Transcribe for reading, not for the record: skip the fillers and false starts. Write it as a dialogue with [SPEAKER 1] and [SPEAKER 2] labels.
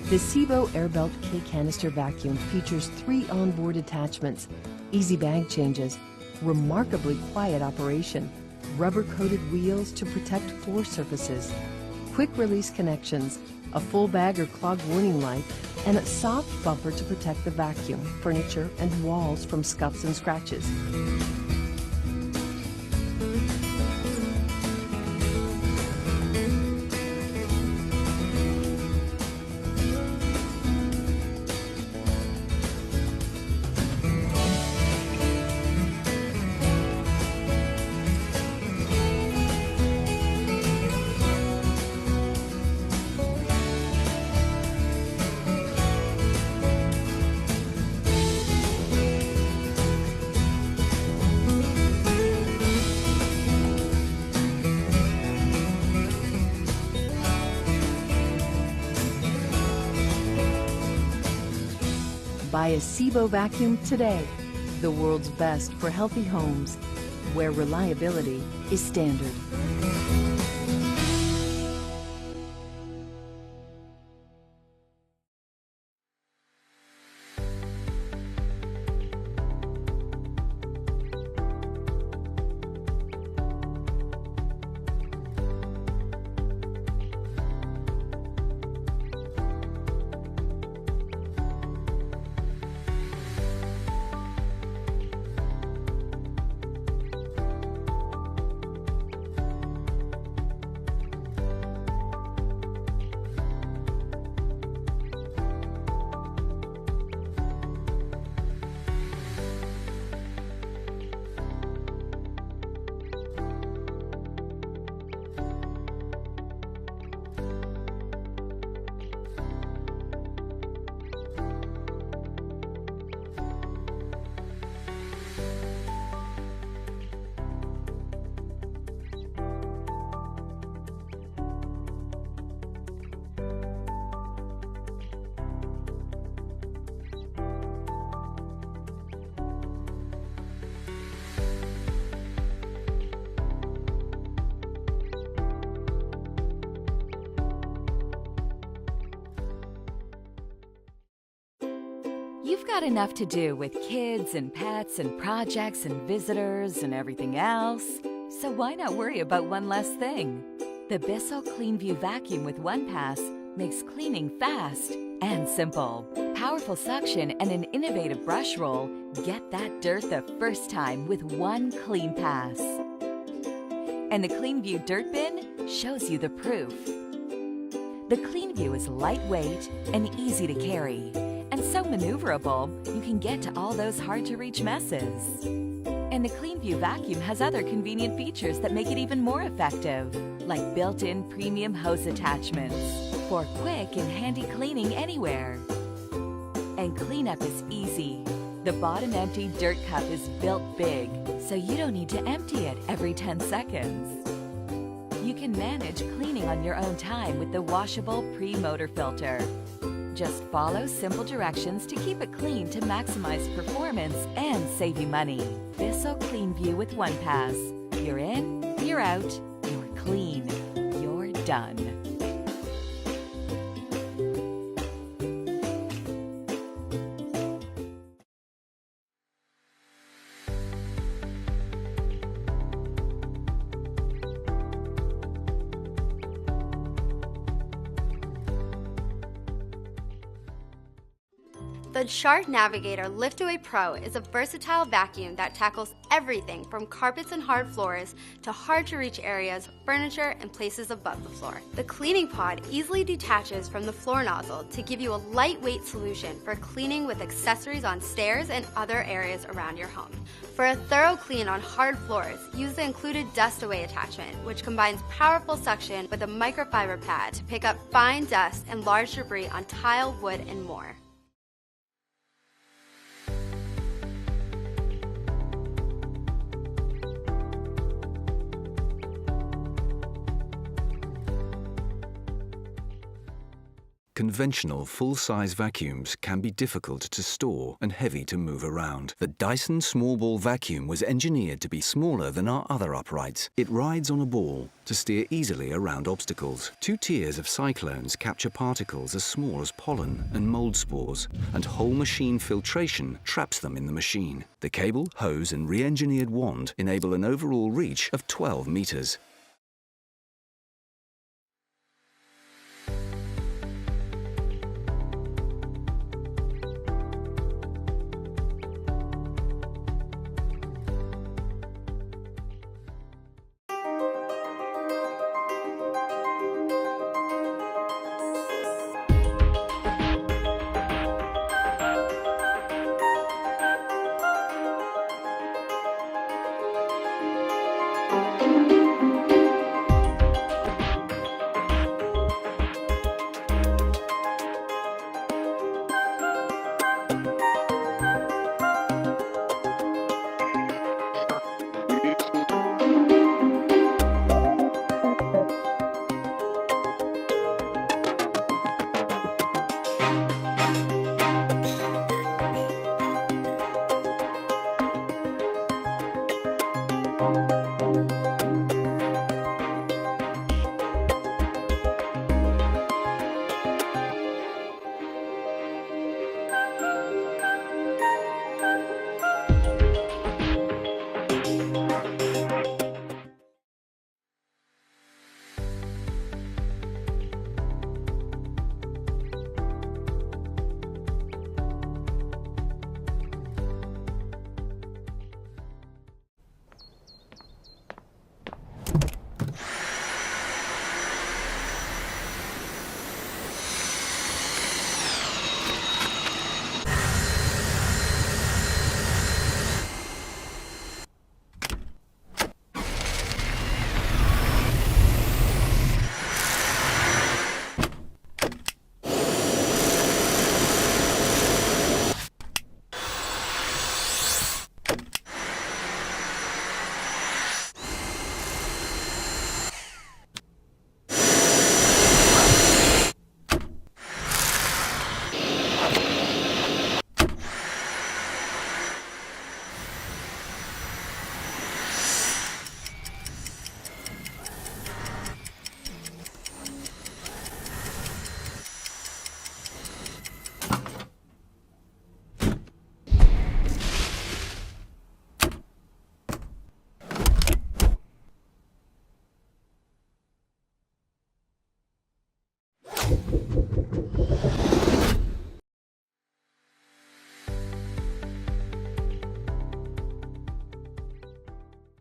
[SPEAKER 1] The SEBO Airbelt K canister vacuum features 3 onboard attachments, easy bag changes, remarkably quiet operation, rubber-coated wheels to protect floor surfaces, quick-release connections, a full bag or clog warning light, and a soft bumper to protect the vacuum, furniture, and walls from scuffs and scratches. Buy a SEBO vacuum today, the world's best for healthy homes, where reliability is standard.
[SPEAKER 2] You've got enough to do with kids and pets and projects and visitors and everything else, so why not worry about one less thing? The BISSELL CleanView vacuum with one pass makes cleaning fast and simple. Powerful suction and an innovative brush roll get that dirt the first time with one clean pass. And the CleanView dirt bin shows you the proof. The CleanView is lightweight and easy to carry, and so maneuverable you can get to all those hard-to-reach messes. And the CleanView vacuum has other convenient features that make it even more effective, like built-in premium hose attachments for quick and handy cleaning anywhere. And cleanup is easy. The bottom empty dirt cup is built big, so you don't need to empty it every 10 seconds. You can manage cleaning on your own time with the washable pre-motor filter. Just follow simple directions to keep it clean to maximize performance and save you money. BISSELL CleanView with one pass. You're in, you're out, you're clean, you're done.
[SPEAKER 3] The Shark Navigator LiftAway Pro is a versatile vacuum that tackles everything from carpets and hard floors to hard-to-reach areas, furniture, and places above the floor. The cleaning pod easily detaches from the floor nozzle to give you a lightweight solution for cleaning with accessories on stairs and other areas around your home. For a thorough clean on hard floors, use the included Dust Away attachment, which combines powerful suction with a microfiber pad to pick up fine dust and large debris on tile, wood, and more.
[SPEAKER 4] conventional full-size vacuums can be difficult to store and heavy to move around. The Dyson small ball vacuum was engineered to be smaller than our other uprights. It rides on a ball to steer easily around obstacles. 2 tiers of cyclones capture particles as small as pollen and mold spores, and whole machine filtration traps them in the machine. The cable, hose and re-engineered wand enable an overall reach of 12 meters.